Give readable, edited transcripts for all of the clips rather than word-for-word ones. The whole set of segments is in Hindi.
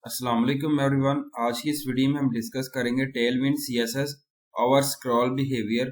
अस्सलाम वालेकुम एवरीवन। आज की इस वीडियो में हम डिस्कस करेंगे टेलविंड सीएसएस और scroll behaviour.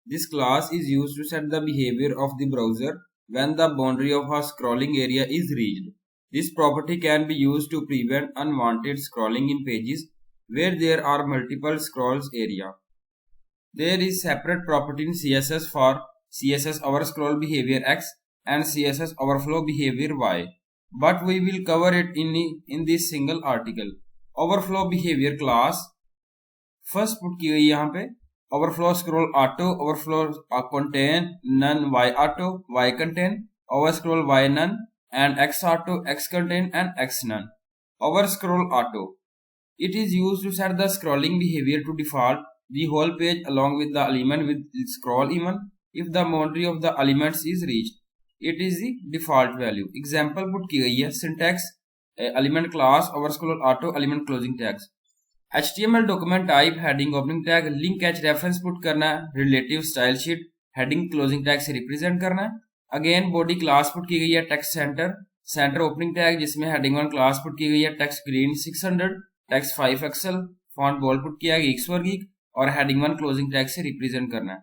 This class is used to set the behaviour of the browser when the boundary of a scrolling area is reached. This property can be used to prevent unwanted scrolling in pages where there are multiple scrolls area. There is separate property in CSS for CSS overscroll behavior X and CSS overflow behavior Y. But we will cover it in this single article. Overflow behavior class first put की गई यहाँ पे overflow scroll auto, overflow contain none y auto, y contain, overscroll y none, and x auto, x contain, and x none. Overscroll auto, it is used to set the scrolling behavior to default the whole page along with the element with scroll even if the boundary of the elements is reached. It is the default value. Example put की गई है syntax element class overscroll auto element closing tags. HTML document type heading opening tag link catch reference put करना है relative style sheet heading closing tag से represent करना है. Again body class put की गई है text center opening tag जिसमें heading 1 class put की गई है text green 600 text 5 Excel font bold put किया गया x वर्ग और हेडिंग 1 क्लोजिंग टैग से रिप्रेजेंट करना है.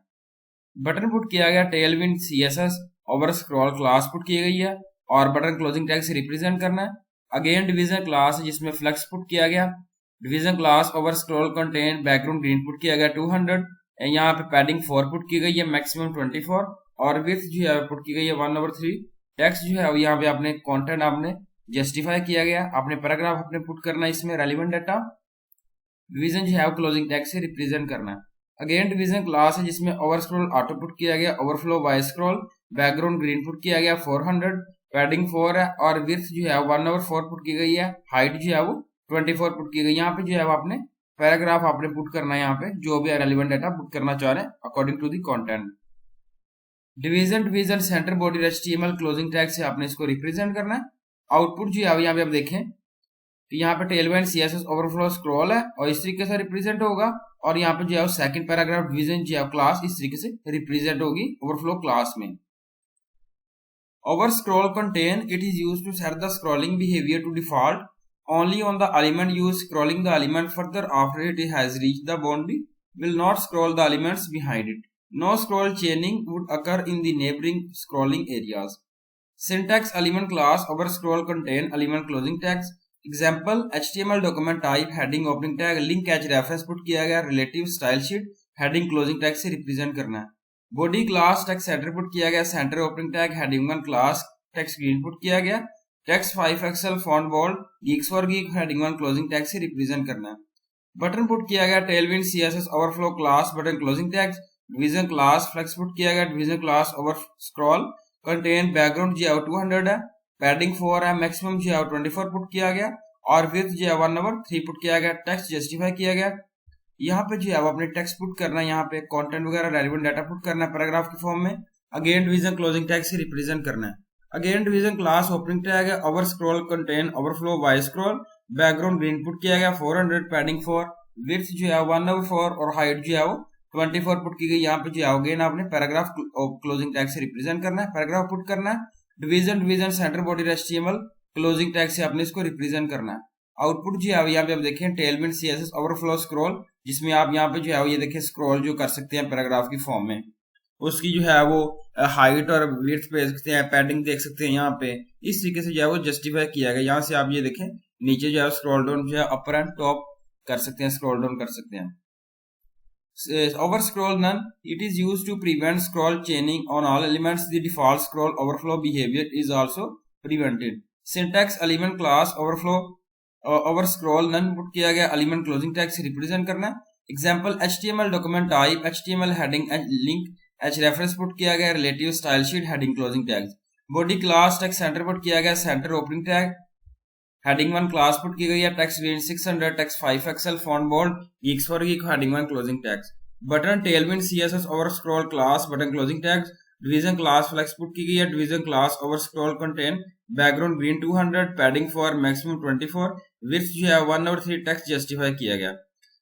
बटन पुट किया गया Tailwind CSS over scroll class put की गई है और बटन क्लोजिंग टैग से रिप्रेजेंट करना है. अगेन डिवीजन क्लास है जिसमें फ्लेक्स पुट किया गया. Division class over scroll contain background green put किया गया 200. यहाँ पे पैडिंग 4 पुट की गई है मैक्सिमम 24 और विड्थ जो है पुट की गई है 1/3. टेक्स्ट जो है यहाँ पे आपने कॉन्टेंट आपने जस्टिफाई किया गया. आपने पैराग्राफ अपने पुट करना है इसमें रेलिवेंट डाटा. डिवीजन जो है क्लोजिंग टैग से रिप्रेजेंट करना है. अगेन डिवीजन क्लास है जिसमें ओवरस्क्रॉल ऑटो पुट किया गया, overflow Y scroll background green put किया गया 400, पैडिंग 4 है और विड्थ जो है 1/4 पुट की गई है. हाइट जो है वो 24 पुट की गई. यहाँ पे जो है आपने पैराग्राफ आपने पुट करना है यहाँ पे जो भी रेलिवेंट डाटा पुट करना चाह रहे हैं according to the content. Division centre body HTML closing tag से आपने इसको रिप्रेजेंट करना है. आउटपुट जो है यहाँ पे आप देखें तो यहाँ पे टेलविंड सीएसएस ओवरफ्लो स्क्रॉल है और इस तरीके से रिप्रेजेंट होगा और यहाँ पे जो है सेकंड पैराग्राफ डिवीजन जो है क्लास इस तरीके से रिप्रेजेंट होगी ओवरफ्लो क्लास में. Over scroll contain it is used to set the scrolling behaviour to default only on the element used. Scrolling the element further after it has reached the boundary will not scroll the elements behind it. No scroll chaining would occur in the neighboring scrolling areas. Syntax element class over scroll contain element closing tags. Example HTML document type heading opening tag link catch reference put किया गया relative style sheet heading closing tag से represent करना है. Body class text center put किया गया center opening tag heading 1 class text green पुट किया गया. Text 5 Excel font bold geeks for geek heading 1 closing tag से रिप्रेजेंट करना है. बटन पुट किया गया Tailwind CSS overflow class button closing tags. Division class flex put किया गया division class over scroll contain background जो है 200 है, पैडिंग 4 है, मैक्सिमम जो है 24 पुट किया गया और विड्थ जो है 1/3 पुट किया गया. टेक्स्ट जस्टिफाई किया गया. यहाँ पे जो है अपने टेक्स्ट पुट करना है, यहाँ पे कंटेंट वगैरह रेलेवेंट डाटा पुट करना है पैराग्राफ के फॉर्म में. अगेन डिवीजन क्लोजिंग टैग से रिप्रेजेंट करना है. Again division class opening tag है over scroll content overflow Y scroll background green put किया गया 400, पैडिंग 4, विड्थ जो है 1/4 और हाइट जो है वो 24 पुट की गई. यहाँ पे जो है अगेन आपने पैराग्राफ क्लोजिंग टैग से रिप्रेजेंट करना है, पैराग्राफ पुट करना है. Division centre body HTML closing tag से आपने इसको रिप्रेजेंट करना है. आउटपुट जो है यहाँ पे आप देखें टेलविंड सीएसएस ओवरफ्लो स्क्रॉल जिसमें आप यहाँ पे जो है ये देखें स्क्रॉल जो कर सकते हैं पैराग्राफ की फॉर्म में. उसकी जो है वो हाइट और विड्थ पे देख सकते हैं, पैडिंग देख सकते हैं. यहाँ पे इस तरीके से जो है वो जस्टिफाई किया गया. यहाँ से आप ये देखें नीचे जो है स्क्रॉल डाउन जो है अपर एंड टॉप कर सकते हैं, स्क्रॉल डाउन कर सकते हैं. Over scroll none it is used to prevent scroll chaining on all elements. The default scroll overflow behaviour is also prevented. Syntax element class overflow over scroll none put किया गया एलिमेंट क्लोजिंग टैग से रिप्रेजेंट करना है. Example HTML document type HTML heading link H reference put किया गया relative style sheet heading closing tags. Body class text centre put किया गया centre opening tag heading 1 class put की गई है text green 600, text 5 Excel font bold geeks for geek heading 1 closing tags. Button Tailwind CSS over scroll class button closing tags. Division class flex put की गई है division class over scroll contain background green 200, padding 4, maximum 24, width जो है 1/3. टेक्स्ट जस्टिफाई किया गया.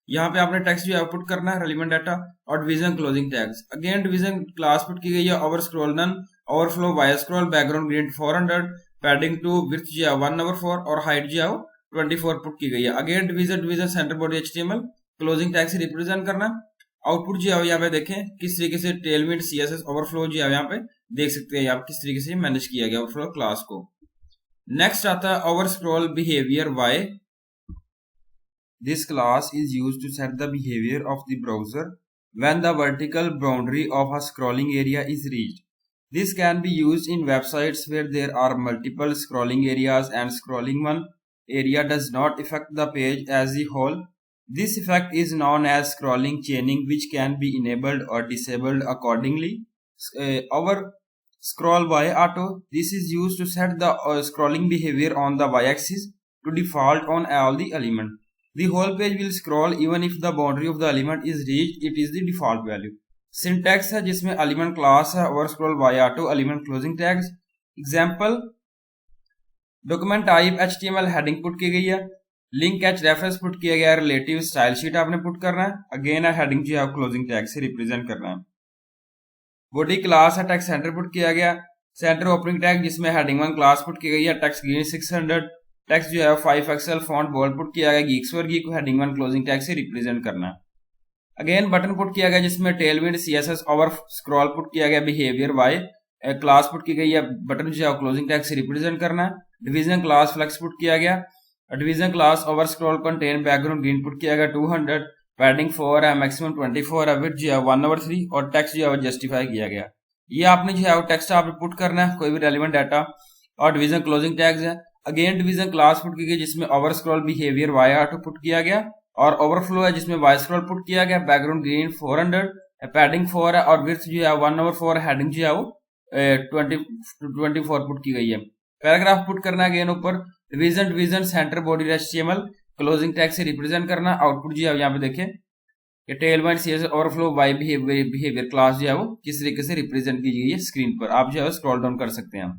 यहाँ पे आपने टेक्स्ट जो आउटपुट करना है रेलिवेंट डाटा और division closing tags. Again division class put की गई है over scroll none overflow Y scroll background green 400, padding 2, width जो है 1/4 और हाइट जो है 24 पुट की गई है। Again division centre body HTML closing tag से रिप्रेजेंट करना। आउटपुट जो है यहाँ पे देखें किस तरीके से टेलविंड सीएसएस ओवरफ्लो जो है यहाँ पे देख सकते हैं आप किस तरीके से मैनेज किया गया ओवरफ्लो क्लास को। नेक्स्ट आता है over scroll behaviour y. This class is used to set the behaviour of the browser when the vertical boundary of a scrolling area is reached. This can be used in websites where there are multiple scrolling areas and scrolling one area does not affect the page as a whole. This effect is known as scrolling chaining, which can be enabled or disabled accordingly. Over scroll by auto. This is used to set the scrolling behavior on the y-axis to default on all the elements. The whole page will scroll even if the boundary of the element is reached. It is the default value. Syntax है जिसमें element class है over scroll by auto element closing tags. Example document type HTML heading put की गई है, link h reference पुट किया गया है, relative style sheet आपने पुट करना है, again है heading जो है closing tag से रिप्रेजेंट करना है। body class है text center पुट किया गया, center opening tag जिसमें heading 1 class पुट की गई है, text green 600, टेक्स्ट जो है 5 एक्सेल फॉन्ट बोल्ड पुट किया गया, गीक्स फॉर गीक को हेडिंग 1 क्लोजिंग टैग से रिप्रेजेंट करना है। अगेन बटन पुट किया गया जिसमें Tailwind CSS over scroll put किया गया, बिहेवियर वाई क्लास पुट की गई है, बटन जो है क्लोजिंग टैग से रिप्रेजेंट करना है। डिवीजन क्लास फ्लेक्स पुट किया गया, division class over scroll contain background green put किया गया 200, पैडिंग 4 है, मैक्सिमम 24 है, विड्थ जो है 1/3 और टेक्स्ट जो है जस्टिफाई किया गया। ये आपने जो है टेक्स्ट आप पुट करना है, कोई भी रेलिवेंट डाटा, और डिवीजन क्लोजिंग टैग्स है। अगेन डिवीजन क्लास पुट की गई जिसमें over scroll behaviour y auto put किया गया, और ओवरफ्लो है जिसमें वाई स्क्रॉल पुट किया गया, बैकग्राउंड ग्रीन 400, पैडिंग 4 है, और विड्थ जो है 1/4, हेडिंग जो है वो 24 पुट की गई है। पैराग्राफ पुट करना है अगेन ऊपर, division centre body HTML closing tag से रिप्रेजेंट करना। आउटपुट जो है यहाँ पे देखें कि Tailwind CSS overflow y behaviour class जो है वो किस तरीके से रिप्रेजेंट की गई है स्क्रीन पर, आप जो है स्क्रॉल डाउन कर सकते हैं।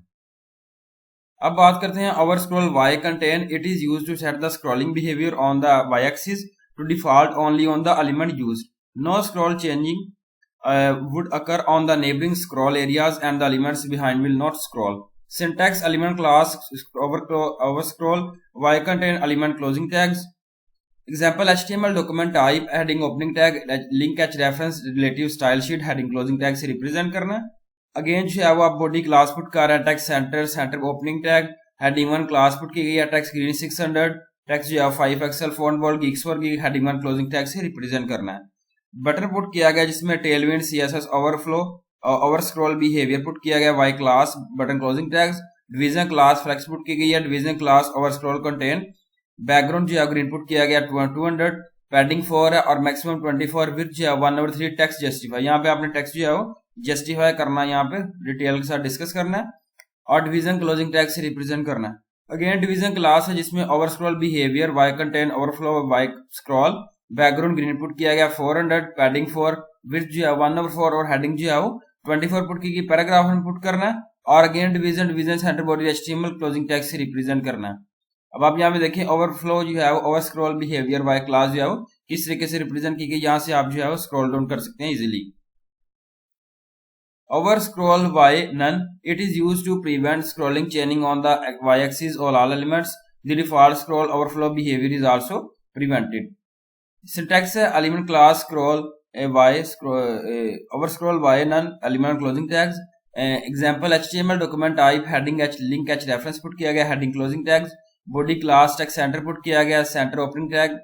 अब बात करते हैं over scroll y contain. It is used to set the scrolling behaviour on the y axis to default only on the element used. No scroll changing would occur on the neighboring scroll areas and the elements behind will not scroll. Syntax element class over scroll y contain element closing tags. Example HTML document type heading opening tag link h reference relative style sheet heading closing tag से represent करना है। अगेन जो है वो आप बॉडी क्लास पुट कर रहे हैं, text centre opening tag heading 1 class put की गई है, टेक्स्ट ग्रीन 600, टेक्स्ट जो है 5 Excel font bold geeks for geek heading 1 closing tag से रिप्रेजेंट करना है। बटन पुट किया गया जिसमें Tailwind CSS overflow over scroll behaviour put किया गया, Y class button closing tags, division class flex put की गई है, division class over scroll contain background जो है ग्रीन पुट किया गया 200, पैडिंग 4 है, और मैक्सिमम 24, विड्थ जो है 1/3 टेक्स्ट जस्टिफाई। यहाँ पे आपने टेक्स्ट जो है वो जस्टिफाई करना है, यहाँ पे डिटेल के साथ डिस्कस करना है, और डिवीजन क्लोजिंग टैग से रिप्रेजेंट करना है। अगेन डिवीजन क्लास है जिसमें over scroll behaviour Y contain overflow Y scroll background green put किया गया 400, पैडिंग 4, विड्थ जो है 1/4 और हेडिंग जो है वो 24 पुट की पैराग्राफ में पुट करना है, और again division centre body HTML closing tag से रिप्रेजेंट करना है। अब आप यहाँ पे देखें ओवरफ्लो जो है वो over scroll behaviour Y class जो है वो किस तरीके से रिप्रेजेंट की गई, यहाँ से आप जो है वो स्क्रॉल डाउन कर सकते हैं easily. Over scroll by none. It is used to prevent scrolling chaining on the y-axis or all elements. The default scroll overflow behavior is also prevented. Syntax है element class scroll over scroll by none element closing tags. Example HTML document type heading h link h reference put किया गया, heading closing tags, body class text center put किया गया, center opening tag,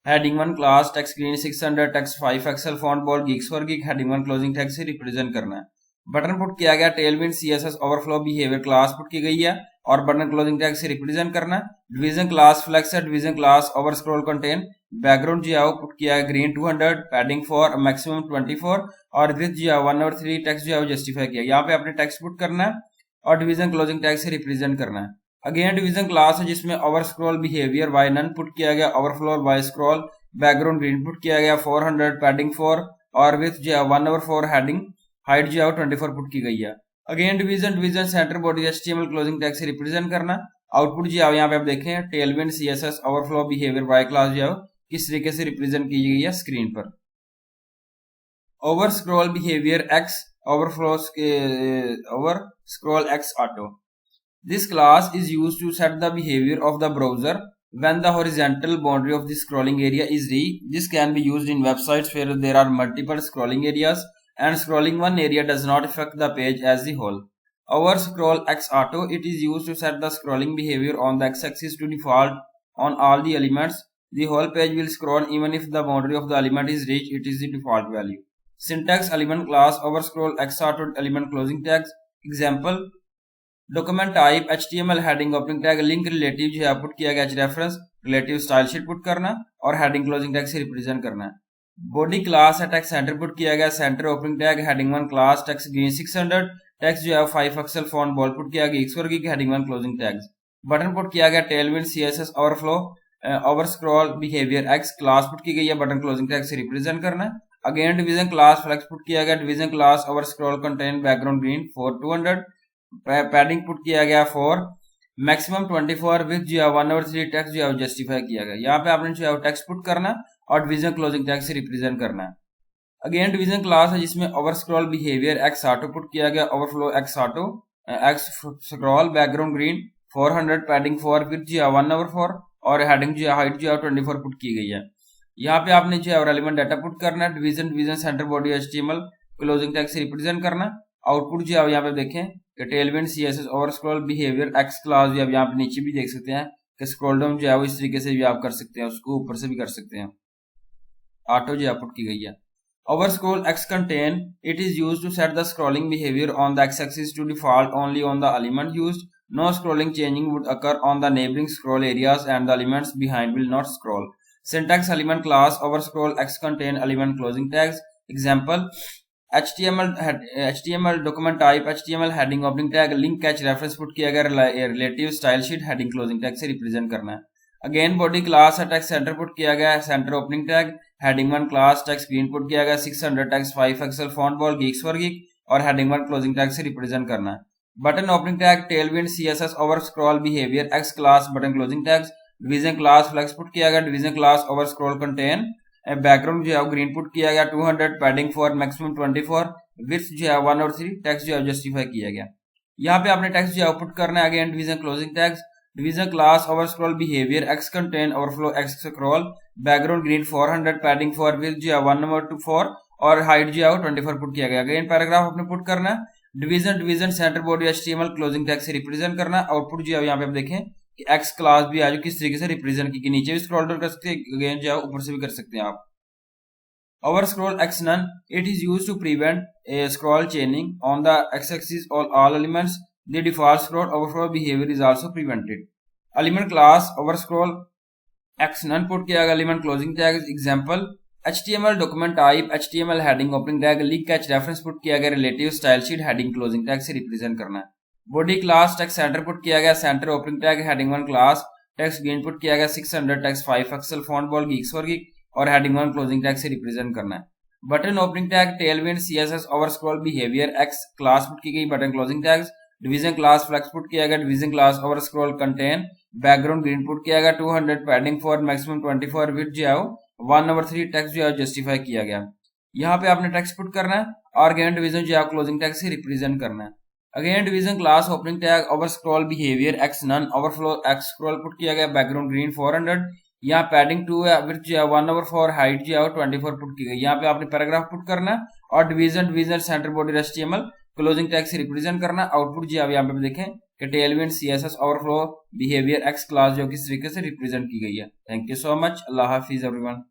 heading 1 class text green 600, text 5 excel font bold geeks for geek heading 1 closing tag से रिप्रेजेंट करना है। बटन पुट किया गया Tailwind CSS overflow behaviour class put की गई है, और बटन क्लोजिंग टैग से रिप्रेजेंट करना है। डिवीजन क्लास फ्लेक्स है, division class over scroll contain background जो है पुट किया है ग्रीन 200, पैडिंग 4, मैक्सिमम 24, और विड्थ जो है 1/3 टेक्स्ट जो है वो जस्टिफाई किया। यहाँ पे अपने टेक्स्ट पुट करना है, और डिवीजन क्लोजिंग टैग से रिप्रेजेंट करना है। अगेन डिवीजन क्लास है जिसमें over scroll behaviour Y none put किया गया, overflow Y scroll background green put किया गया 400, पैडिंग 4, और विड्थ जो है 1/4, हेडिंग हाइट जो है 24 पुट की गई है। Again division centre body HTML closing tag से रिप्रेजेंट करना। आउटपुट जो है यहाँ पे आप देखें Tailwind CSS overflow behaviour Y class जो है किस तरीके से रिप्रेजेंट की गई है स्क्रीन पर। Over scroll behaviour X overflow over scroll X auto. This class is used to set the behaviour of the browser when the horizontal boundary of the scrolling area is reached. This can be used in websites where there are multiple scrolling areas and scrolling one area does not affect the page as a whole. Over scroll X auto, it is used to set the scrolling behavior on the x-axis to default on all the elements. The whole page will scroll even if the boundary of the element is reached. It is the default value. Syntax element class over scroll X auto element closing tags. Example, document type HTML heading opening tag link relative जो है पुट किया गया reference relative style sheet put करना और हेडिंग क्लोजिंग टैग से रिप्रेजेंट करना है। बॉडी क्लास है टेक्स्ट सेंटर पुट किया गया centre opening tag heading 1 class text green 600 text जो है 5 पिक्सल फॉन्ट बॉल्ड पुट किया गया x वर्ग की heading 1 closing tags. Button put किया गया Tailwind CSS overflow over scroll behaviour x class put की गई है बटन क्लोजिंग टैग से रिप्रेजेंट करना है। Again division class flex put किया गया division class over scroll contain background green for 200 padding put किया गया 4 मैक्सिमम 24 विथ जो है 1/3 टेक्स्ट जो है जस्टिफाई किया गया। यहाँ पे आपने जो है टेक्स्ट पुट करना और डिवीजन क्लोजिंग टैग से रिप्रेजेंट करना है। अगेन डिवीजन क्लास है जिसमें over scroll behaviour x auto put किया गया overflow x auto x scroll background green 400 padding 4 with जो है 1/4 और हेडिंग जो है हाइट जो है 24 पुट की गई है। यहाँ पे आपने जो है रेलेवेंट डाटा पुट करना है division centre body HTML closing tag से रिप्रेजेंट करना। आउटपुट जो है यहाँ पे देखें कि Tailwind CSS over scroll behaviour x class जो है यहाँ पे नीचे भी देख सकते हैं कि स्क्रॉल डाउन जो है वो इस तरीके से भी आप कर सकते हैं उसको ऊपर से भी कर सकते हैं। ऑटो जो आउटपुट की गई है over scroll x contain it is used to set the scrolling behaviour on the x axis to default only on the element used. No scrolling changing would occur on the neighboring scroll areas and the elements behind will not scroll. Syntax element class over scroll x contain element closing tags. Example, HTML document type HTML heading opening tag link catch reference put किया गया relative style sheet heading closing tag से रिप्रेजेंट करना है। अगेन बॉडी क्लास है टेक्स्ट सेंटर पुट किया गया centre opening tag heading 1 class text green put किया गया 600 text 5 pixel font ball geeks for geek और हेडिंग 1 क्लोजिंग टैग से रिप्रेजेंट करना है। Button opening tag Tailwind CSS over scroll behaviour x class button closing tags division class flex put किया गया division class over scroll contain background जो है ग्रीन पुट किया गया 200 पैडिंग 4 मैक्सिमम 24 विड्थ जो है 1/3 टेक्स्ट जो है जस्टिफाई किया गया। यहाँ पे आपने टेक्स्ट जो है आउटपुट करना है again division closing tags division class over scroll behaviour x contain overflow x scroll background green 400 padding 4 width जो है 1/4 और हाइट जो है 24 पुट किया गया। अगेन पैराग्राफ आपने पुट करना है division centre body HTML closing tag से रिप्रेजेंट करना। आउटपुट जो है यहाँ पे आप देखें कि x क्लास भी आज किस तरीके से रिप्रेजेंट की नीचे भी स्क्रॉल डाउन कर सकते हैं अगेन जो है ऊपर से भी कर सकते हैं आप। Over scroll x none it is used to prevent a scroll chaining on the x-axis on all elements. The default scroll overflow behavior is also prevented. Element class over scroll x none put किया गया element closing tag example HTML document type HTML heading opening tag link catch reference put किया गया relative style sheet heading closing tag से represent करना है। Body class text center put किया गया center opening tag heading 1 class text green put किया गया 600 text 5 pixel font ball geeks for geek और हेडिंग 1 क्लोजिंग टैग से रिप्रेजेंट करना है। Button opening tag Tailwind CSS over scroll behaviour x class put की गई button closing tags division class flex put किया गया division class over scroll contain background green put किया गया 200 पैडिंग 4 मैक्सिमम 24 विड्थ जो है 1/3 टेक्स्ट जो है जस्टिफाई किया गया। यहाँ पे आपने टेक्स्ट पुट करना है और अगेन डिवीजन जो है क्लोजिंग टैग से रिप्रेजेंट करना है। Again division class opening tag over scroll behaviour x none overflow x scroll put किया गया बैकग्राउंड ग्रीन 400 यहाँ पैडिंग 2 है विड्थ जो है 1/4 हाइट जो है 24 पुट की गई। यहाँ पे आपने पैराग्राफ पुट करना है और division centre body HTML closing tag से रिप्रेजेंट करना। आउटपुट जो है यहाँ पे देखें कि Tailwind CSS overflow behaviour x class जो किस तरीके से रिप्रेजेंट की गई है। Thank you so much. Allah Hafiz everyone.